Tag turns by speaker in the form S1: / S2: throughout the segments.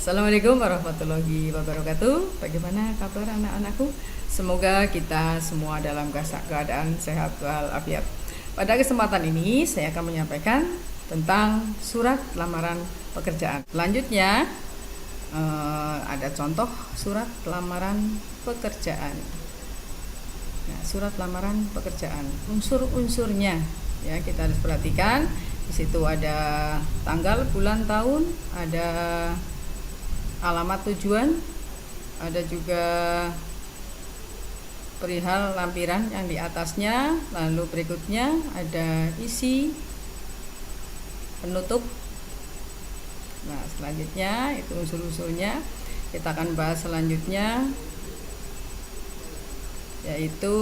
S1: Assalamualaikum warahmatullahi wabarakatuh. Bagaimana kabar anak-anakku? Semoga kita semua dalam keadaan sehat walafiat. Pada kesempatan ini saya akan menyampaikan tentang surat lamaran pekerjaan. Selanjutnya ada contoh surat lamaran pekerjaan. Nah, surat lamaran pekerjaan, unsur-unsurnya ya kita harus perhatikan. Di situ ada tanggal, bulan, tahun, ada alamat tujuan, ada juga perihal lampiran yang di atasnya, lalu berikutnya ada isi penutup. Nah, selanjutnya itu unsur-unsurnya. Kita akan bahas selanjutnya yaitu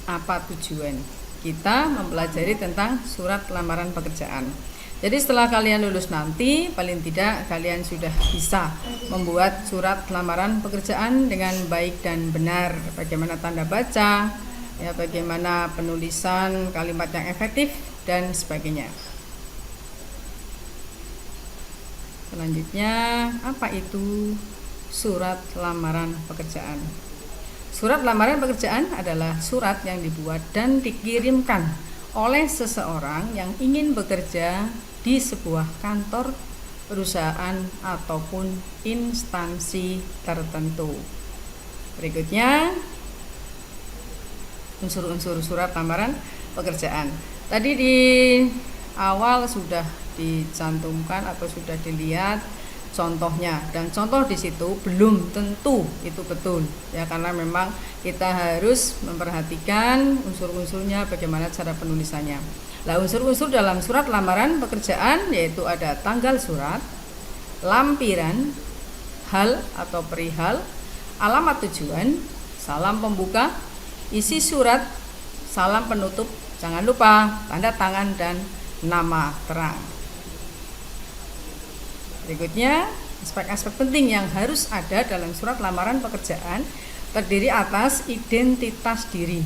S1: apa tujuan kita mempelajari tentang surat lamaran pekerjaan. Jadi setelah kalian lulus nanti, paling tidak kalian sudah bisa membuat surat lamaran pekerjaan dengan baik dan benar. Bagaimana tanda baca, ya, bagaimana penulisan kalimat yang efektif dan sebagainya. Selanjutnya, apa itu surat lamaran pekerjaan? Surat lamaran pekerjaan adalah surat yang dibuat dan dikirimkan oleh seseorang yang ingin bekerja di sebuah kantor, perusahaan, ataupun instansi tertentu. Berikutnya, unsur-unsur surat lamaran pekerjaan. Tadi di awal sudah dicantumkan atau sudah dilihat contohnya, dan contoh di situ belum tentu itu betul ya, karena memang kita harus memperhatikan unsur-unsurnya, bagaimana cara penulisannya. Nah, unsur-unsur dalam surat lamaran pekerjaan yaitu ada tanggal surat, lampiran, hal atau perihal, alamat tujuan, salam pembuka, isi surat, salam penutup, jangan lupa tanda tangan dan nama terang. Berikutnya, aspek-aspek penting yang harus ada dalam surat lamaran pekerjaan terdiri atas identitas diri,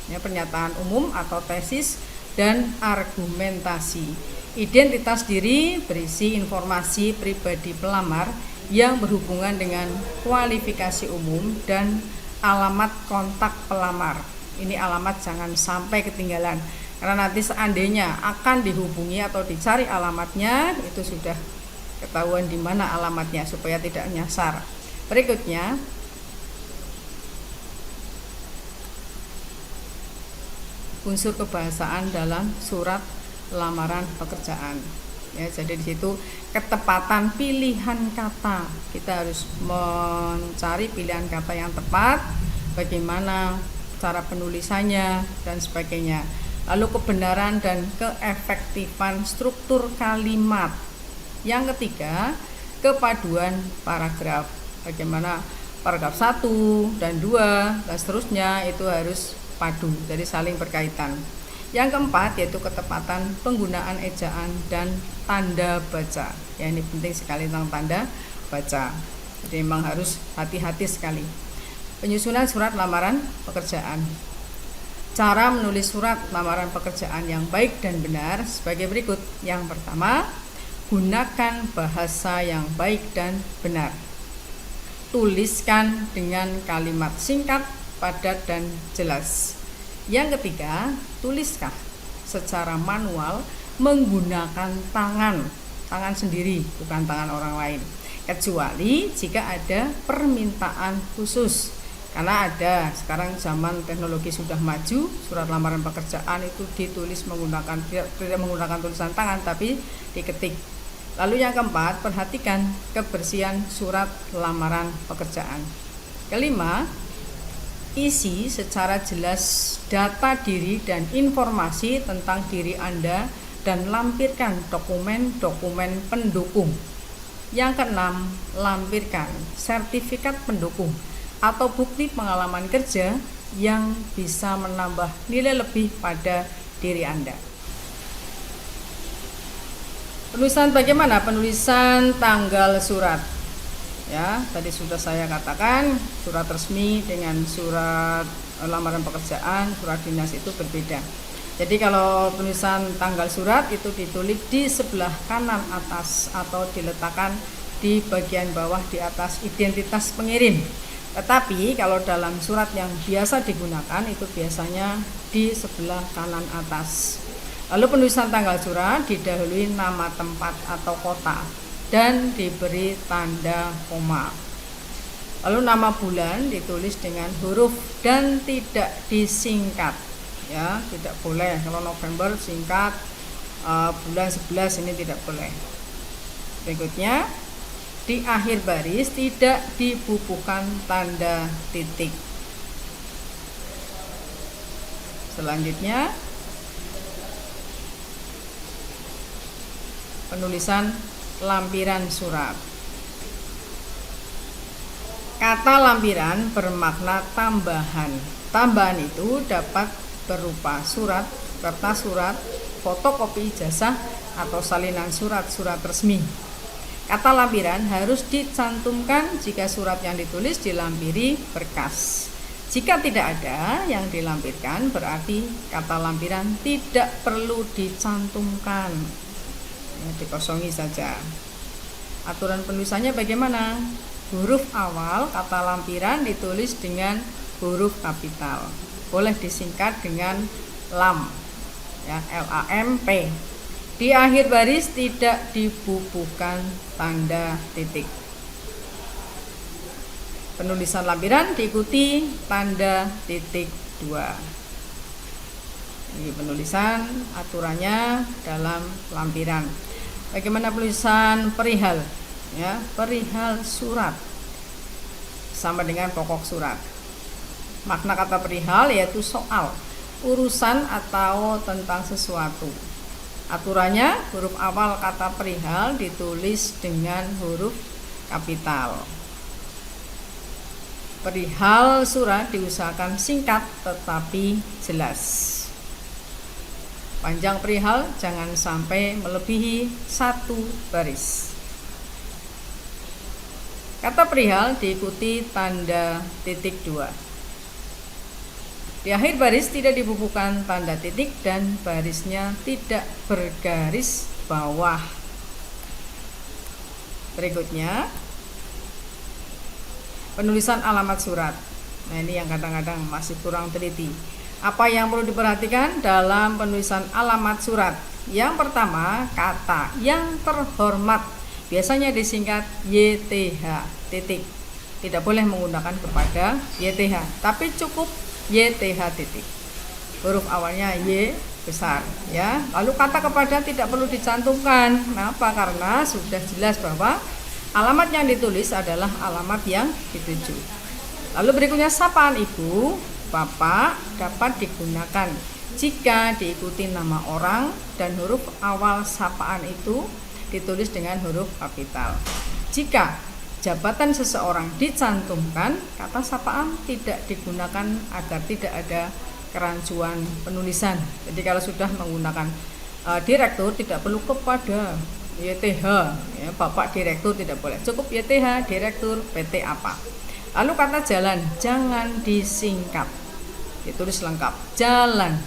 S1: ya, pernyataan umum atau tesis, dan argumentasi. Identitas diri berisi informasi pribadi pelamar yang berhubungan dengan kualifikasi umum dan alamat kontak pelamar. Ini alamat jangan sampai ketinggalan, karena nanti seandainya akan dihubungi atau dicari alamatnya, itu sudah ketahuan di mana alamatnya supaya tidak nyasar. Berikutnya, unsur kebahasaan dalam surat lamaran pekerjaan. Ya, jadi di situ ketepatan pilihan kata. Kita harus mencari pilihan kata yang tepat, bagaimana cara penulisannya dan sebagainya. Lalu kebenaran dan keefektifan struktur kalimat. Yang ketiga, kepaduan paragraf. Bagaimana paragraf 1 dan 2 dan seterusnya itu harus padu, jadi saling berkaitan. Yang keempat yaitu ketepatan penggunaan ejaan dan tanda baca. Ya, ini penting sekali tentang tanda baca. Jadi memang harus hati-hati sekali. Penyusunan surat lamaran pekerjaan. Cara menulis surat lamaran pekerjaan yang baik dan benar sebagai berikut. Yang pertama, gunakan bahasa yang baik dan benar. Tuliskan dengan kalimat singkat, padat, dan jelas. Yang ketiga, tuliskan secara manual menggunakan tangan sendiri, bukan tangan orang lain, kecuali jika ada permintaan khusus. Karena ada sekarang zaman teknologi sudah maju, surat lamaran pekerjaan itu ditulis tidak menggunakan tulisan tangan tapi diketik. Lalu yang keempat, perhatikan kebersihan surat lamaran pekerjaan. Kelima, isi secara jelas data diri dan informasi tentang diri Anda dan lampirkan dokumen-dokumen pendukung. Yang keenam, lampirkan sertifikat pendukung atau bukti pengalaman kerja yang bisa menambah nilai lebih pada diri Anda. Penulisan bagaimana? Penulisan tanggal surat. Ya, tadi sudah saya katakan, surat resmi dengan surat lamaran pekerjaan, surat dinas itu berbeda. Jadi kalau penulisan tanggal surat itu ditulis di sebelah kanan atas atau diletakkan di bagian bawah di atas identitas pengirim. Tetapi kalau dalam surat yang biasa digunakan itu biasanya di sebelah kanan atas. Lalu penulisan tanggal surat didahului nama tempat atau kota dan diberi tanda koma. Lalu nama bulan ditulis dengan huruf dan tidak disingkat. Ya, tidak boleh kalau November singkat, bulan 11 ini tidak boleh. Berikutnya, di akhir baris tidak dibubuhkan tanda titik. Selanjutnya, penulisan lampiran surat. Kata lampiran bermakna tambahan. Tambahan itu dapat berupa surat, kertas surat, fotokopi ijazah, atau salinan surat-surat resmi. Kata lampiran harus dicantumkan jika surat yang ditulis dilampiri berkas. Jika tidak ada yang dilampirkan, berarti kata lampiran tidak perlu dicantumkan. Dikosongi saja. Aturan penulisannya bagaimana? Huruf awal kata lampiran ditulis dengan huruf kapital. Boleh disingkat dengan lam, ya, LAMP. Di akhir baris tidak dibubuhkan tanda titik. Penulisan lampiran diikuti tanda titik 2. Ini penulisan aturannya dalam lampiran. Bagaimana penulisan perihal? Ya, perihal surat sama dengan pokok surat. Makna kata perihal yaitu soal, urusan atau tentang sesuatu. Aturannya huruf awal kata perihal ditulis dengan huruf kapital. Perihal surat diusahakan singkat tetapi jelas. Panjang perihal jangan sampai melebihi 1 baris. Kata perihal diikuti tanda titik 2. Di akhir baris tidak dibubuhkan tanda titik dan barisnya tidak bergaris bawah. Berikutnya, penulisan alamat surat. Nah, ini yang kadang-kadang masih kurang teliti. Apa yang perlu diperhatikan dalam penulisan alamat surat? Yang pertama, kata yang terhormat biasanya disingkat YTH titik. Tidak boleh menggunakan kepada YTH, tapi cukup YTH titik. Huruf awalnya Y besar, ya. Lalu kata kepada tidak perlu dicantumkan. Kenapa? Karena sudah jelas bahwa alamat yang ditulis adalah alamat yang dituju. Lalu berikutnya sapaan ibu, bapak dapat digunakan jika diikuti nama orang dan huruf awal sapaan itu ditulis dengan huruf kapital. Jika jabatan seseorang dicantumkan, kata sapaan tidak digunakan agar tidak ada kerancuan penulisan. Jadi kalau sudah menggunakan direktur tidak perlu kepada YTH, ya, Bapak Direktur tidak boleh, cukup YTH Direktur PT apa. Lalu kata jalan jangan disingkat, ditulis lengkap jalan.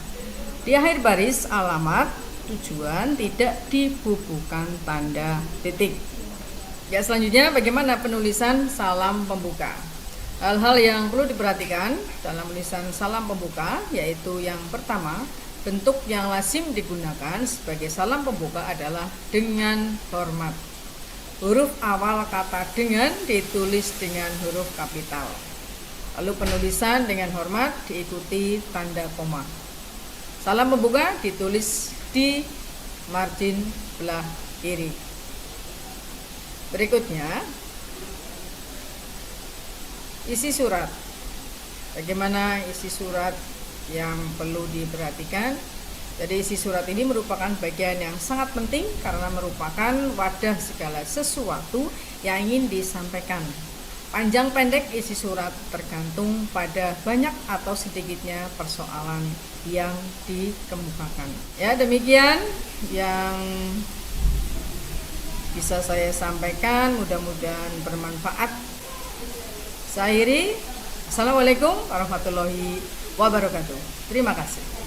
S1: Di akhir baris alamat tujuan tidak dibubuhkan tanda titik. Ya, selanjutnya bagaimana penulisan salam pembuka? Hal-hal yang perlu diperhatikan dalam tulisan salam pembuka yaitu yang pertama, bentuk yang lazim digunakan sebagai salam pembuka adalah dengan hormat. Huruf awal kata dengan ditulis dengan huruf kapital. Lalu penulisan dengan hormat diikuti tanda koma. Salam pembuka ditulis di margin belah kiri. Berikutnya, isi surat. Bagaimana isi surat yang perlu diperhatikan? Jadi isi surat ini merupakan bagian yang sangat penting karena merupakan wadah segala sesuatu yang ingin disampaikan. Panjang pendek isi surat tergantung pada banyak atau sedikitnya persoalan yang dikemukakan. Ya, demikian yang bisa saya sampaikan, mudah-mudahan bermanfaat. Saya akhiri. Assalamualaikum warahmatullahi wabarakatuh. Terima kasih.